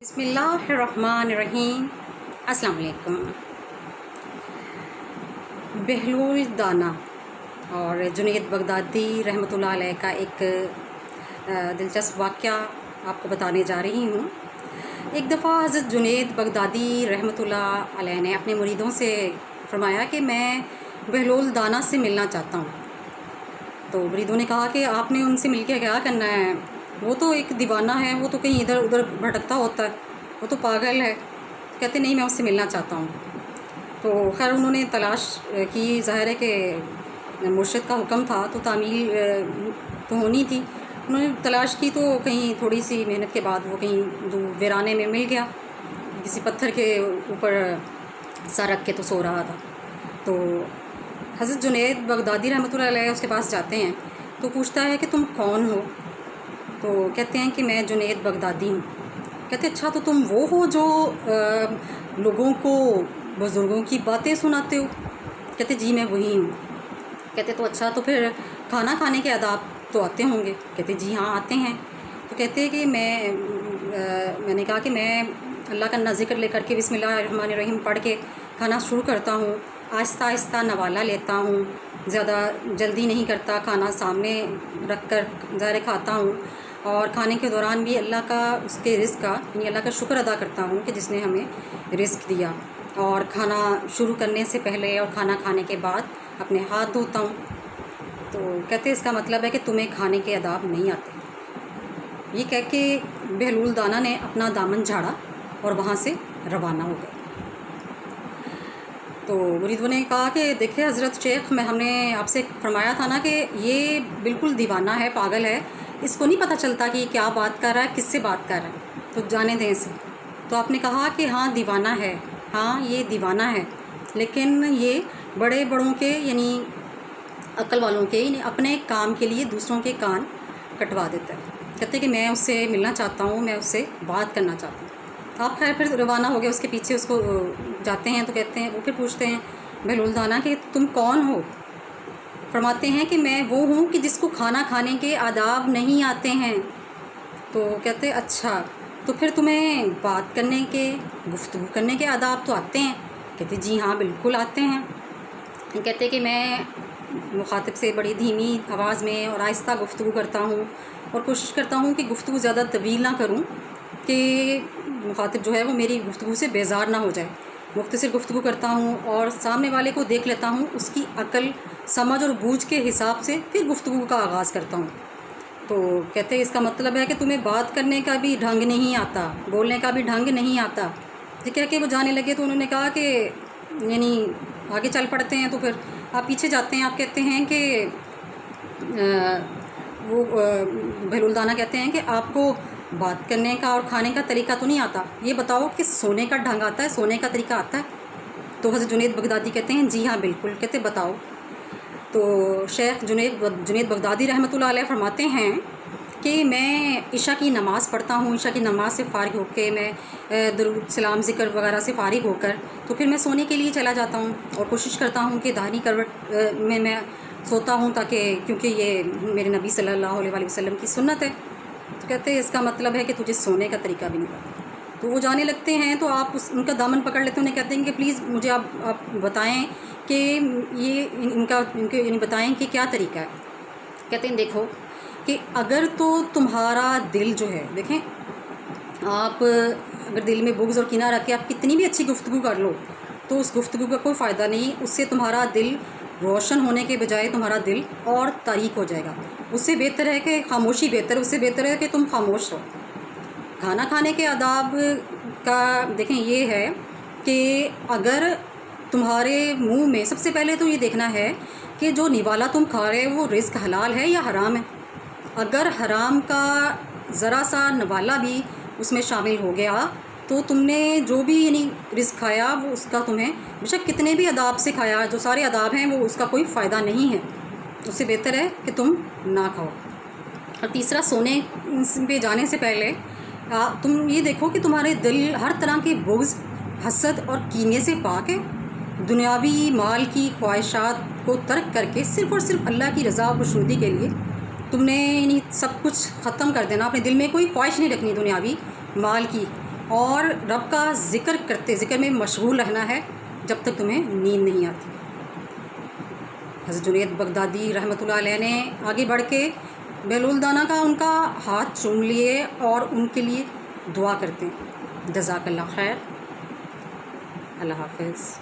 बिस्मिल्लाहिर्रहमानिर्रहीम। अस्सलाम वालेकुम। बहलूल दाना और जुनैद बगदादी रहमतुल्लाह अलैह का एक दिलचस्प वाक़या आपको बताने जा रही हूँ। एक दफ़ा हज़रत जुनैद बगदादी रहमतुल्लाह अलैह ने अपने मुरीदों से फरमाया कि मैं बहलूल दाना से मिलना चाहता हूँ। तो मुरीदों ने कहा कि आपने उनसे मिलकर क्या करना है, वो तो एक दीवाना है, वो तो कहीं इधर उधर भटकता होता है, वो तो पागल है। कहते नहीं, मैं उससे मिलना चाहता हूँ। तो खैर उन्होंने तलाश की, ज़ाहिर है कि मुर्शिद का हुक्म था तो तामील तो होनी थी। उन्होंने तलाश की तो कहीं थोड़ी सी मेहनत के बाद वो कहीं वीराने में मिल गया, किसी पत्थर के ऊपर सर रख के तो सो रहा था। तो हज़रत जुनैद बगदादी रहमतुल्लाह अलैह उसके पास जाते हैं तो पूछता है कि तुम कौन हो। तो कहते हैं कि मैं जुनैद बगदादी हूँ। कहते अच्छा, तो तुम वो हो जो लोगों को बुज़ुर्गों की बातें सुनाते हो। कहते जी मैं वही हूँ। कहते तो अच्छा, तो फिर खाना खाने के आदाब तो आते होंगे। कहते जी हाँ आते हैं। तो कहते हैं कि मैंने कहा कि मैं अल्लाह का ज़िक्र लेकर के बिस्मिल्लाहिर्रहमानिर्रहीम पढ़ के खाना शुरू करता हूँ, आहिस्ता आहिस्ता नवाला लेता हूँ, ज़्यादा जल्दी नहीं करता, खाना सामने रख कर ज़ाहिर खाता हूँ। और खाने के दौरान भी अल्लाह का, उसके रिज़्क़ का यानी अल्लाह का शुक्र अदा करता हूँ कि जिसने हमें रिज़्क़ दिया। और खाना शुरू करने से पहले और खाना खाने के बाद अपने हाथ धोता हूँ। तो कहते इसका मतलब है कि तुम्हें खाने के आदाब नहीं आते। ये कह के बहलूल दाना ने अपना दामन झाड़ा और वहाँ से रवाना हो गए। तो मुरीदों ने कहा कि देखिए हज़रत शेख, हमने आपसे फरमाया था ना कि ये बिल्कुल दीवाना है, पागल है, इसको नहीं पता चलता कि क्या बात कर रहा है, किससे बात कर रहा है, तो जाने दें इसे। तो आपने कहा कि हाँ दीवाना है, हाँ ये दीवाना है, लेकिन ये बड़े बड़ों के यानी अक्ल वालों के यानी अपने काम के लिए दूसरों के कान कटवा देता है। कहते कि मैं उससे मिलना चाहता हूँ, मैं उससे बात करना चाहता हूँ। आप खैर फिर रवाना हो गए, उसके पीछे उसको जाते हैं। तो कहते हैं, वो फिर पूछते हैं बहलूल दाना कि तुम कौन हो। फरमाते हैं कि मैं वो हूँ कि जिसको खाना खाने के आदाब नहीं आते हैं। तो कहते अच्छा, तो फिर तुम्हें बात करने के, गुफ्तगू करने के आदाब तो आते हैं। कहते जी हाँ बिल्कुल आते हैं। कहते कि मैं मुखातिब से बड़ी धीमी आवाज़ में और आहिस्ता गुफ्तगू करता हूँ और कोशिश करता हूँ कि गुफ्तगू ज़्यादा तवील ना करूँ कि मुखातिब जो है वो मेरी गुफ्तगू से बेजार ना हो जाए। मुख्तसर गुफ्तगू करता हूँ और सामने वाले को देख लेता हूँ, उसकी अक्ल, समझ और बूझ के हिसाब से फिर गुफ्तगू का आगाज़ करता हूँ। तो कहते हैं इसका मतलब है कि तुम्हें बात करने का भी ढंग नहीं आता, बोलने का भी ढंग नहीं आता। ये कह के वो जाने लगे। तो उन्होंने कहा कि यानी आगे चल पड़ते हैं। तो फिर आप पीछे जाते हैं। आप कहते हैं कि वो बहलूल दाना कहते हैं कि आपको बात करने का और खाने का तरीका तो नहीं आता, ये बताओ कि सोने का ढंग आता है, सोने का तरीका आता है। तो हज़रत जुनैद बगदादी कहते हैं जी हाँ बिल्कुल। कहते बताओ। तो शेख जुनैद बगदादी रहमतुल्लाह अलैह फरमाते हैं कि मैं इशा की नमाज़ पढ़ता हूँ, इशा की नमाज़ से फ़ारिग होकर मैं दुरूद सलाम ज़िक्र वगैरह से फ़ारिग होकर तो फिर मैं सोने के लिए चला जाता हूँ और कोशिश करता हूँ कि दाहिनी करवट में मैं सोता हूँ, ताकि क्योंकि ये मेरे नबी सल्लल्लाहु अलैहि वसल्लम की सुन्नत है। तो कहते हैं इसका मतलब है कि तुझे सोने का तरीका भी नहीं पता। तो वो जाने लगते हैं। तो आप उनका दामन पकड़ लेते हैं। उन्हें कहते हैं कि प्लीज़ मुझे आप बताएं कि ये इनके बताएं कि क्या तरीका है। कहते हैं देखो कि अगर तो तुम्हारा दिल जो है, देखें आप अगर दिल में बुग़्ज़ और कीना रख के आप कितनी भी अच्छी गुफ्तगू कर लो तो उस गुफ्तगू का कोई फ़ायदा नहीं। उससे तुम्हारा दिल रोशन होने के बजाय तुम्हारा दिल और तारीक हो जाएगा। उससे बेहतर है कि खामोशी बेहतर है, उससे बेहतर है कि तुम खामोश रहो। खाना खाने के आदाब का देखें ये है कि अगर तुम्हारे मुंह में, सबसे पहले तो ये देखना है कि जो निवाला तुम खा रहे हो वो रिज़्क़ हलाल है या हराम है। अगर हराम का ज़रा सा नवाला भी उसमें शामिल हो गया तो तुमने जो भी यानी रिज़्क़ खाया वो उसका तुम्हें बेशक कितने भी अदाब से खाया, जो सारे अदाब हैं वो उसका कोई फ़ायदा नहीं है। उससे बेहतर है कि तुम ना खाओ। और तीसरा, सोने पे जाने से पहले तुम ये देखो कि तुम्हारे दिल हर तरह के बुग़्ज़, हसद और कीने से पाक है। दुनियावी माल की ख्वाहिशात को तर्क करके सिर्फ़ और सिर्फ अल्लाह की रज़ा और खुशनुदी के लिए तुमने यानी सब कुछ ख़त्म कर देना। अपने दिल में कोई ख्वाहिश नहीं रखनी दुनियावी माल की, اور رب کا ذکر میں مشغول رہنا ہے جب تک تمہیں نیند نہیں آتی۔ حضرت جنید بغدادی رحمۃ اللہ علیہ نے آگے بڑھ کے بہلول دانا کا ان کا ہاتھ چوم لیے اور ان کے لیے دعا کرتے ہیں۔ جزاک اللہ خیر، اللہ حافظ۔